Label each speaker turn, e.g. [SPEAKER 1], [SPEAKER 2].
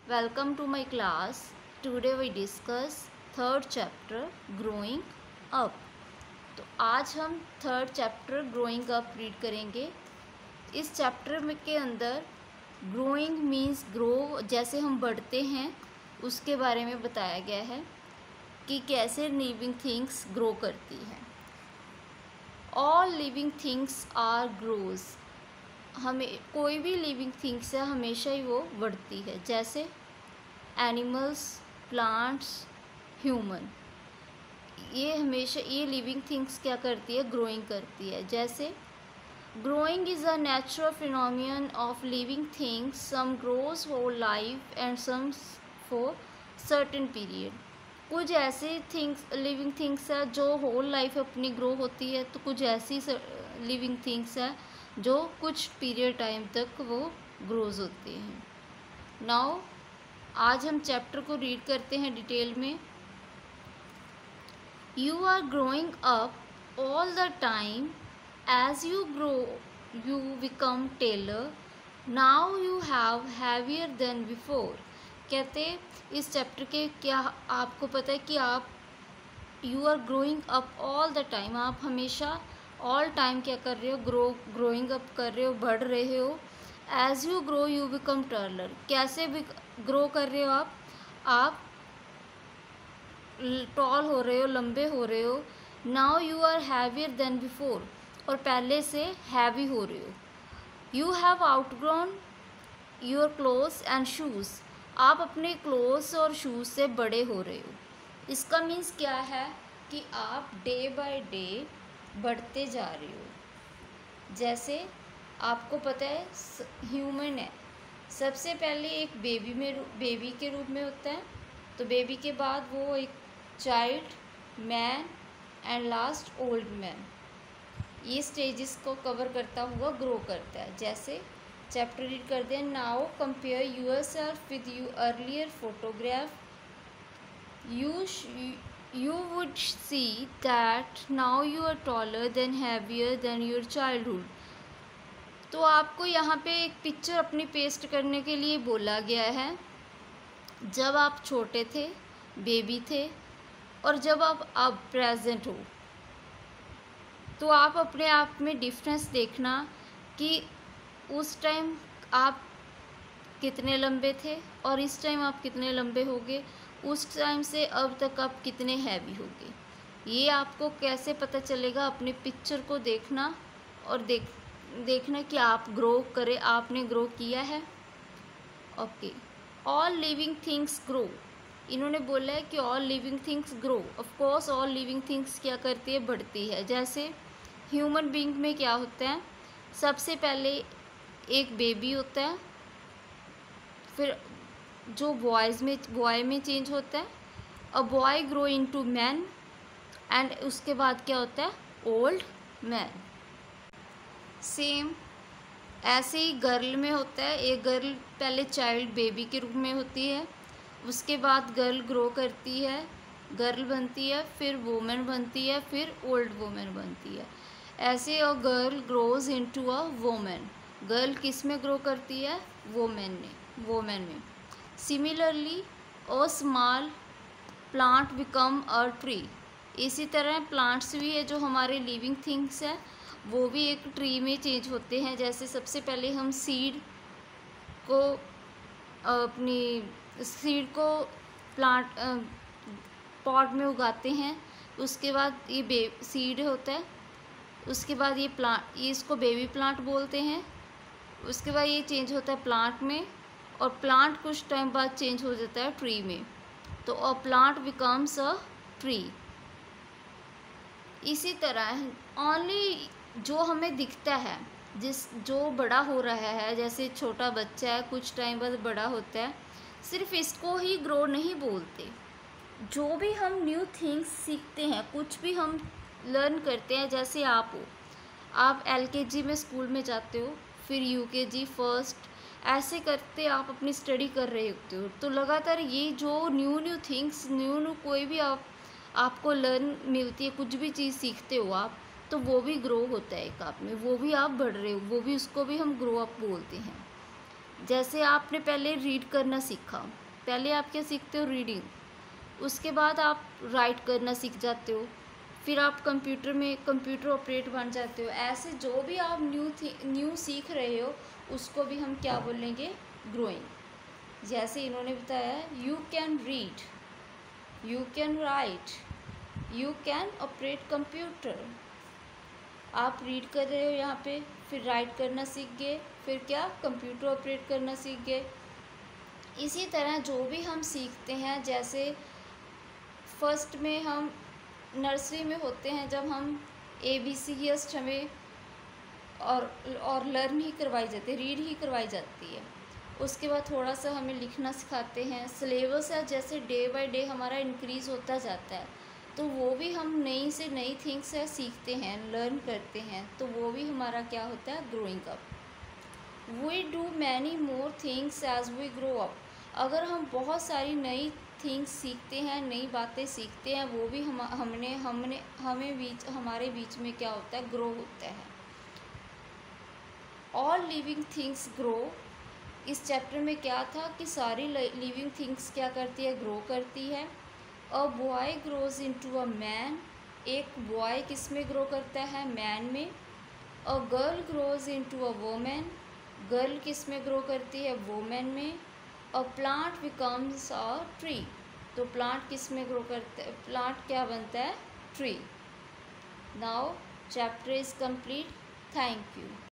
[SPEAKER 1] Welcome to my class. Today we discuss third chapter Growing Up. तो आज हम third chapter growing up read करेंगे। इस chapter में के अंदर ग्रोइंग मीन्स ग्रो, जैसे हम बढ़ते हैं उसके बारे में बताया गया है कि कैसे लिविंग थिंग्स ग्रो करती हैं। All living things are grows. हमें कोई भी लिविंग थिंग्स है हमेशा ही वो बढ़ती है, जैसे एनिमल्स, प्लांट्स, ह्यूमन। ये हमेशा ये लिविंग थिंग्स क्या करती है, ग्रोइंग करती है। जैसे growing is a natural phenomenon of living things, some grows for life and some for certain period. कुछ ऐसी थिंग्स लिविंग थिंग्स है जो होल लाइफ अपनी ग्रो होती है, तो कुछ ऐसी लिविंग थिंग्स है जो कुछ पीरियड टाइम तक वो ग्रोज होती हैं। नाउ आज हम चैप्टर को रीड करते हैं डिटेल में। You are growing up all the time, as you grow you become taller, now you have heavier than before. कहते इस चैप्टर के क्या आपको पता है कि आप you are growing up all the time, आप हमेशा ऑल टाइम क्या कर रहे हो, ग्रोइंग अप कर रहे हो, बढ़ रहे हो। As you grow you become taller, कैसे भी ग्रो कर रहे हो आप टॉल हो रहे हो, लंबे हो रहे हो। Now you are heavier than before, और पहले से हैवी हो रहे हो। You have outgrown your clothes and shoes, आप अपने क्लोथ्स और शूज़ से बड़े हो रहे हो। इसका मीन्स क्या है कि आप डे बाय डे बढ़ते जा रहे हो। जैसे आपको पता है ह्यूमन है, सबसे पहले एक बेबी के रूप में होता है, तो बेबी के बाद वो एक child, man and last old man, ये स्टेजेस को कवर करता हुआ ग्रो करता है। जैसे चैप्टर रीड कर दें। Now compare yourself with you earlier photograph, you would see that now you are taller than heavier than your childhood। तो आपको यहाँ पे एक पिक्चर अपनी पेस्ट करने के लिए बोला गया है, जब आप छोटे थे, बेबी थे, और जब आप अब प्रेजेंट हो। तो आप अपने आप में डिफरेंस देखना कि उस टाइम आप कितने लंबे थे और इस टाइम आप कितने लंबे होगे, उस टाइम से अब तक आप कितने हैवी होगे। ये आपको कैसे पता चलेगा, अपने पिक्चर को देखना और देखना कि आप ग्रो करें, आपने ग्रो किया है। Okay, all living things grow, इन्होंने बोला है कि all living things grow. Of course all living things क्या करती है, बढ़ती है। जैसे ह्यूमन बीइंग में क्या होता है, सबसे पहले एक बेबी होता है, फिर जो बॉय में चेंज होता है, a boy grow into man, and उसके बाद क्या होता है, ओल्ड मैन। सेम ऐसे ही गर्ल में होता है, एक गर्ल पहले चाइल्ड बेबी के रूप में होती है, उसके बाद गर्ल ग्रो करती है, गर्ल बनती है, फिर वुमेन बनती है, फिर ओल्ड वुमेन बनती है। ऐसे a girl grows into a women, girl किस में ग्रो करती है, वुमेन में। Similarly a small plant become a tree, इसी तरह प्लांट्स भी है जो हमारे लिविंग थिंग्स है, वो भी एक ट्री में चेंज होते हैं। जैसे सबसे पहले हम सीड को प्लांट पॉट में उगाते हैं, उसके बाद ये सीड होता है, उसके बाद ये इसको बेबी प्लांट बोलते हैं, उसके बाद ये चेंज होता है प्लांट में, और प्लांट कुछ टाइम बाद चेंज हो जाता है ट्री में, तो a plant becomes a tree. इसी तरह ओनली जो हमें दिखता है, जो बड़ा हो रहा है, जैसे छोटा बच्चा है कुछ टाइम बाद बड़ा होता है, सिर्फ इसको ही ग्रो नहीं बोलते। जो भी हम न्यू थिंग्स सीखते हैं, कुछ भी हम लर्न करते हैं, जैसे आप LKG में स्कूल में जाते हो, फिर UKG, फर्स्ट, ऐसे करते आप अपनी स्टडी कर रहे होते हो, तो लगातार ये जो न्यू थिंग्स कोई भी आपको लर्न मिलती है, कुछ भी चीज़ सीखते हो आप, तो वो भी ग्रो होता है एक आप में, वो भी आप बढ़ रहे हो, वो भी उसको भी हम ग्रो अप बोलते हैं। जैसे आपने पहले रीड करना सीखा, पहले आप क्या सीखते हो, रीडिंग, उसके बाद आप राइट करना सीख जाते हो, फिर आप कंप्यूटर में कंप्यूटर ऑपरेट बन जाते हो। ऐसे जो भी आप न्यू सीख रहे हो उसको भी हम क्या बोलेंगे, ग्रोइंग। जैसे इन्होंने बताया, you can read, you can write, you can operate computer. आप रीड कर रहे हो यहाँ पे, फिर राइट करना सीख गए, फिर क्या, कंप्यूटर ऑपरेट करना सीख गए। इसी तरह जो भी हम सीखते हैं, जैसे फर्स्ट में हम नर्सरी में होते हैं, जब हम ABC जस्ट हमें और लर्न ही करवाई जाती है, रीड ही करवाई जाती है। उसके बाद थोड़ा सा हमें लिखना सिखाते हैं। सिलेबस है जैसे डे बाय डे हमारा इंक्रीज़ होता जाता है, तो वो भी हम नई से नई थिंग्स है सीखते हैं, लर्न करते हैं, तो वो भी हमारा क्या होता है, growing up. We do many more things as we grow up. अगर हम बहुत सारी नई थिंग्स सीखते हैं, नई बातें सीखते हैं, वो भी हमारे बीच में क्या होता है, ग्रो होता है। All living things grow. इस चैप्टर में क्या था कि सारी लिविंग थिंग्स क्या करती है, ग्रो करती है। A boy grows into a man. एक बॉय किस में ग्रो करता है, मैन में। A girl grows into a women. Girl किस में ग्रो करती है, वोमेन में। A plant becomes a tree. तो प्लांट किस में ग्रो करता है, प्लांट क्या बनता है, tree. Now chapter is complete. Thank you.